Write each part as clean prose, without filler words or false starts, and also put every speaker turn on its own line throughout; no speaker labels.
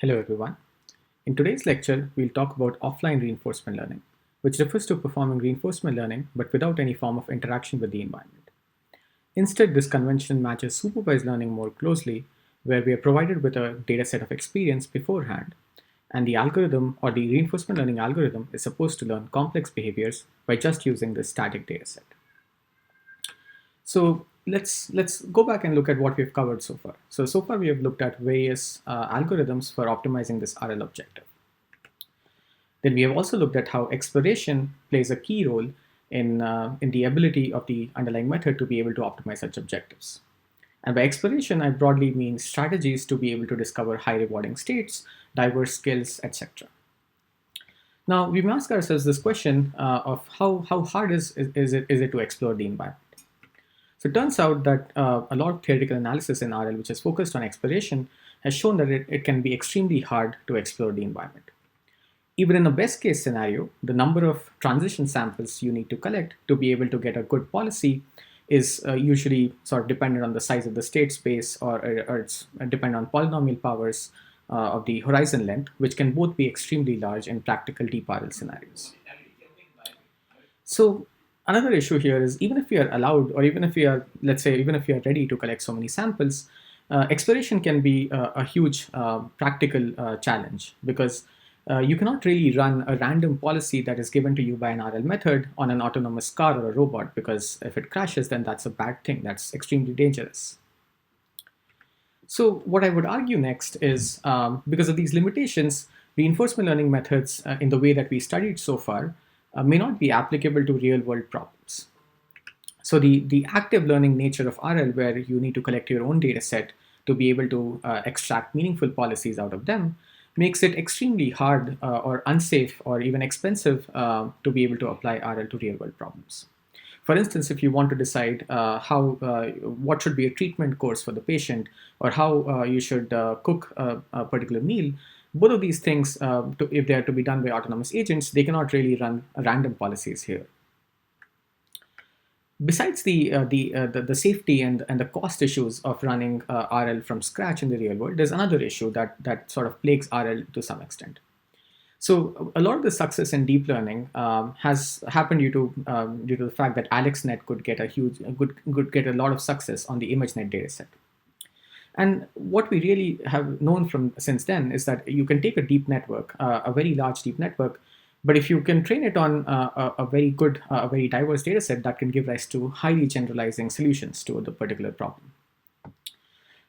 Hello everyone. In today's lecture, we'll talk about offline reinforcement learning, which refers to performing reinforcement learning but without any form of interaction with the environment. Instead, this convention matches supervised learning more closely, where we are provided with a data set of experience beforehand, and the algorithm or the reinforcement learning algorithm is supposed to learn complex behaviors by just using this static data set. So let's go back and look at what we've covered so far. So far we have looked at various algorithms for optimizing this RL objective. Then we have also looked at how exploration plays a key role in the ability of the underlying method to be able to optimize such objectives. And by exploration, I broadly mean strategies to be able to discover high rewarding states, diverse skills, etc. Now, we must ask ourselves this question of how hard is it to explore the environment? So it turns out that a lot of theoretical analysis in RL, which is focused on exploration, has shown that it can be extremely hard to explore the environment. Even in a best case scenario, the number of transition samples you need to collect to be able to get a good policy is usually sort of dependent on the size of the state space or it's dependent on polynomial powers of the horizon length, which can both be extremely large in practical deep RL scenarios. So another issue here is even if we are allowed, or even if we are, let's say, even if we are ready to collect so many samples, exploration can be a huge practical challenge because you cannot really run a random policy that is given to you by an RL method on an autonomous car or a robot, because if it crashes, then that's a bad thing. That's extremely dangerous. So what I would argue next is because of these limitations, reinforcement learning methods in the way that we studied so far may not be applicable to real world problems. So the active learning nature of RL, where you need to collect your own data set to be able to extract meaningful policies out of them, makes it extremely hard or unsafe or even expensive to be able to apply RL to real world problems. For instance, if you want to decide what should be a treatment course for the patient or how you should cook a particular meal, both of these things, if they are to be done by autonomous agents, they cannot really run random policies here. Besides the safety and the cost issues of running RL from scratch in the real world, there's another issue that sort of plagues RL to some extent. So a lot of the success in deep learning has happened due to the fact that AlexNet could get could get a lot of success on the ImageNet dataset. And what we really have known from since then is that you can take a deep network, a very large deep network, but if you can train it on a very good, a very diverse data set, that can give rise to highly generalizing solutions to the particular problem.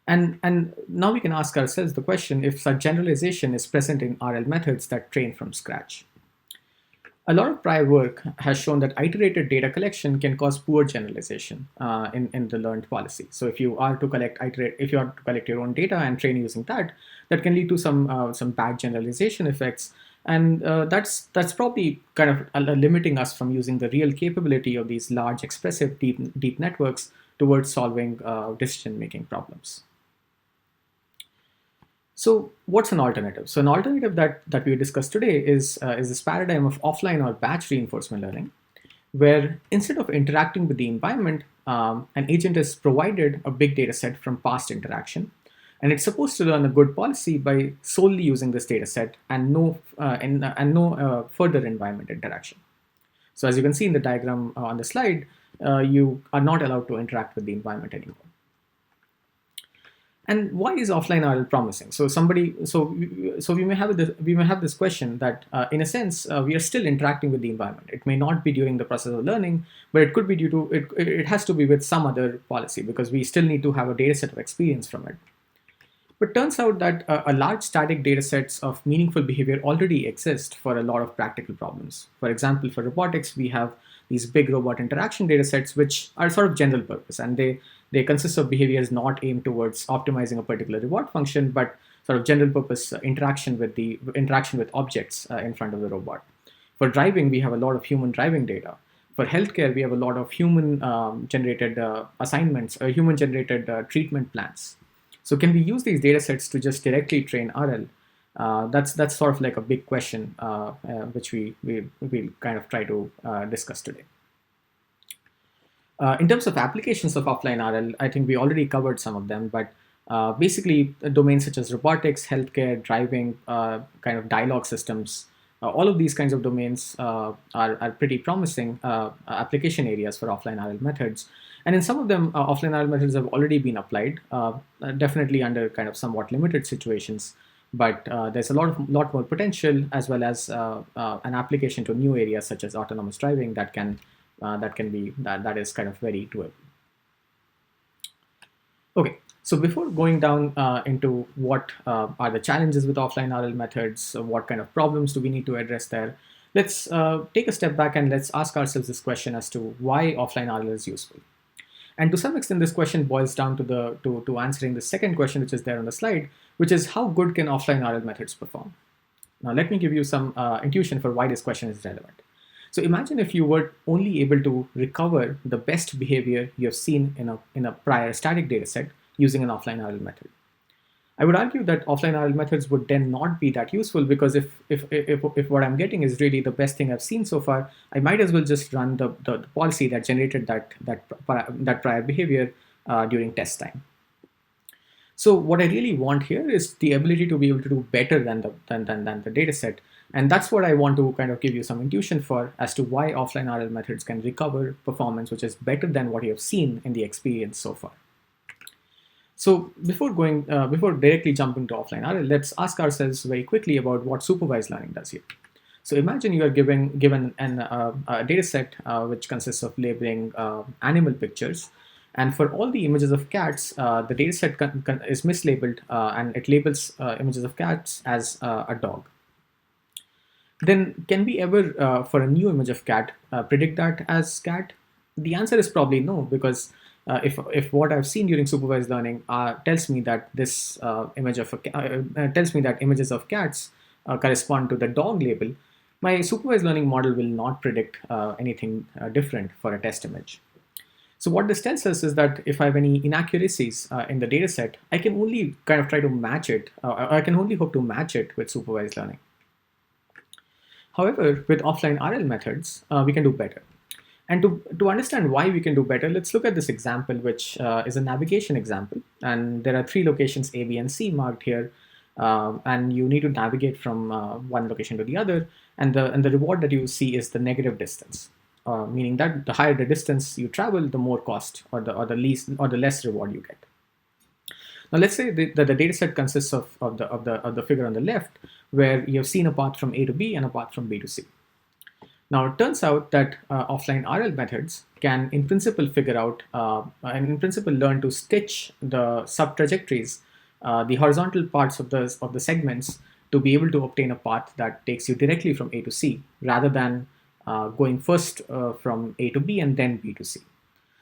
And now we can ask ourselves the question if such generalization is present in RL methods that train from scratch. A lot of prior work has shown that iterated data collection can cause poor generalization in the learned policy. So if you are to collect your own data and train using that, that can lead to some bad generalization effects, and that's probably kind of limiting us from using the real capability of these large expressive deep networks towards solving decision making problems. So what's an alternative? So an alternative that we discussed today is this paradigm of offline or batch reinforcement learning, where instead of interacting with the environment, an agent is provided a big data set from past interaction, and it's supposed to learn a good policy by solely using this data set and no further environment interaction. So as you can see in the diagram on the slide, you are not allowed to interact with the environment anymore. And why is offline RL promising? So we may have this question that, in a sense, we are still interacting with the environment. It may not be during the process of learning, but it could be due to it. It has to be with some other policy because we still need to have a data set of experience from it. But turns out that a large static data sets of meaningful behavior already exist for a lot of practical problems. For example, for robotics, we have these big robot interaction data sets, which are sort of general purpose, and they consist of behaviors not aimed towards optimizing a particular reward function, but sort of general purpose interaction with objects in front of the robot. For driving, we have a lot of human driving data. For healthcare, we have a lot of human generated assignments, human generated treatment plans. So can we use these data sets to just directly train RL? That's sort of like a big question, which we'll kind of try to discuss today. In terms of applications of offline RL, I think we already covered some of them, but Basically, domains such as robotics, healthcare, driving, kind of dialogue systems, all of these kinds of domains are pretty promising application areas for offline RL methods. And in some of them, offline RL methods have already been applied, definitely under kind of somewhat limited situations. But there's a lot more potential, as well as an application to new areas such as autonomous driving that is kind of very doable. Okay, so before going down into what are the challenges with offline RL methods, what kind of problems do we need to address there, let's take a step back and let's ask ourselves this question as to why offline RL is useful. And to some extent, this question boils down to answering the second question, which is there on the slide, which is how good can offline RL methods perform? Now, let me give you some intuition for why this question is relevant. So imagine if you were only able to recover the best behavior you have seen in a prior static data set using an offline RL method. I would argue that offline RL methods would then not be that useful, because if what I'm getting is really the best thing I've seen so far, I might as well just run the policy that generated that prior behavior during test time. So what I really want here is the ability to be able to do better than the data set. And that's what I want to kind of give you some intuition for as to why offline RL methods can recover performance which is better than what you have seen in the experience so far. So before directly jumping to offline RL, let's ask ourselves very quickly about what supervised learning does here. So imagine you are given a data set which consists of labeling animal pictures. And for all the images of cats, the dataset is mislabeled and it labels images of cats as a dog. Then can we ever, for a new image of cat, predict that as cat? The answer is probably no, because if what I've seen during supervised learning tells me that this tells me that images of cats correspond to the dog label, my supervised learning model will not predict anything different for a test image. So what this tells us is that if I have any inaccuracies in the data set, I can only kind of try to match it, or I can only hope to match it with supervised learning. However, with offline RL methods, we can do better. And to understand why we can do better, let's look at this example, which is a navigation example. And there are 3 locations, A, B, and C, marked here. And you need to navigate from one location to the other. And the reward that you see is the negative distance. Meaning that the higher the distance you travel, the more cost or the less reward you get. Now let's say that the data set consists of the figure on the left, where you have seen a path from A to B and a path from B to C. Now it turns out that offline RL methods can in principle figure out and in principle learn to stitch the sub trajectories, the horizontal parts of the segments, to be able to obtain a path that takes you directly from A to C, rather than going first from A to B and then B to C.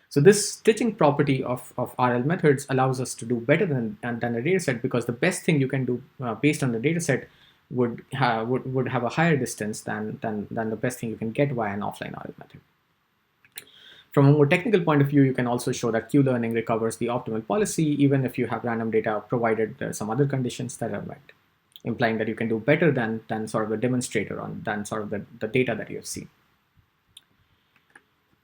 So this stitching property of RL methods allows us to do better than a dataset, because the best thing you can do based on the dataset would have a higher distance than the best thing you can get via an offline RL method. From a more technical point of view, you can also show that Q-learning recovers the optimal policy even if you have random data, provided some other conditions that are met, implying that you can do better than sort of the demonstrator than sort of the data that you have seen.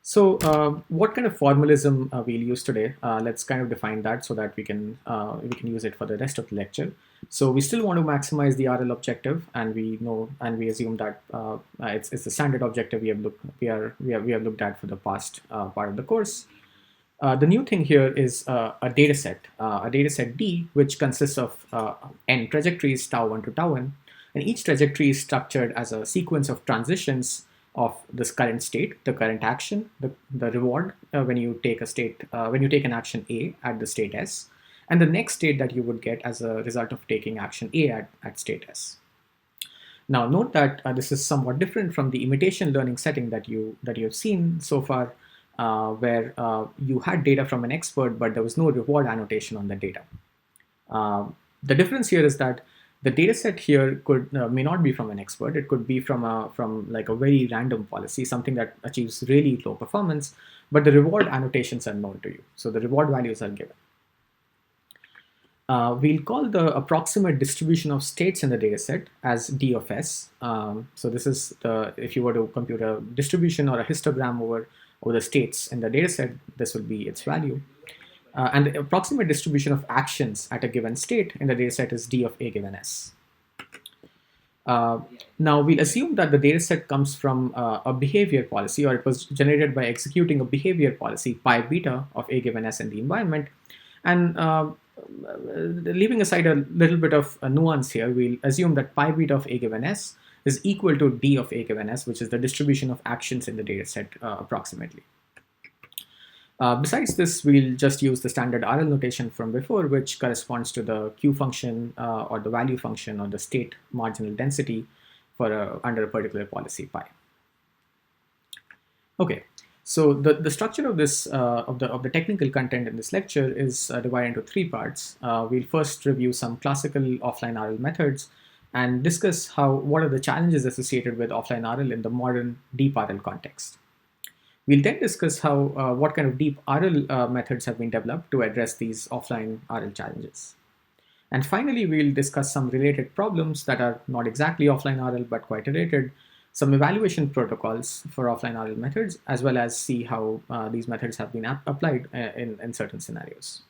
So what kind of formalism we'll use today? Let's kind of define that so that we can use it for the rest of the lecture. So we still want to maximize the RL objective, and we assume that it's the standard objective we have looked at for the past part of the course. The new thing here is a dataset D, which consists of n trajectories, tau 1 to tau n, and each trajectory is structured as a sequence of transitions of this current state, the current action, the reward when you take an action A at the state S, and the next state that you would get as a result of taking action A at state S. Now note that this is somewhat different from the imitation learning setting that you have seen so far, where you had data from an expert, but there was no reward annotation on the data. The difference here is that the data set here may not be from an expert. It could be from like a very random policy, something that achieves really low performance, but the reward annotations are known to you. So the reward values are given. We'll call the approximate distribution of states in the data set as D of S. So this is if you were to compute a distribution or a histogram over the states in the data set, this will be its value. and the approximate distribution of actions at a given state in the dataset is D of A given S. Uh, Now we'll assume that the dataset comes from a behavior policy, or it was generated by executing a behavior policy pi beta of A given S in the environment. And leaving aside a little bit of a nuance here, we'll assume that pi beta of A given S is equal to D of A given S, which is the distribution of actions in the dataset approximately. Besides this, we'll just use the standard RL notation from before, which corresponds to the Q function or the value function or the state marginal density for under a particular policy pi. Okay, so the structure of this of the technical content in this lecture is divided into three parts. We'll first review some classical offline RL methods and discuss what are the challenges associated with offline RL in the modern deep RL context. We'll then discuss what kind of deep RL methods have been developed to address these offline RL challenges. And finally, we'll discuss some related problems that are not exactly offline RL but quite related, some evaluation protocols for offline RL methods, as well as see how these methods have been applied in certain scenarios.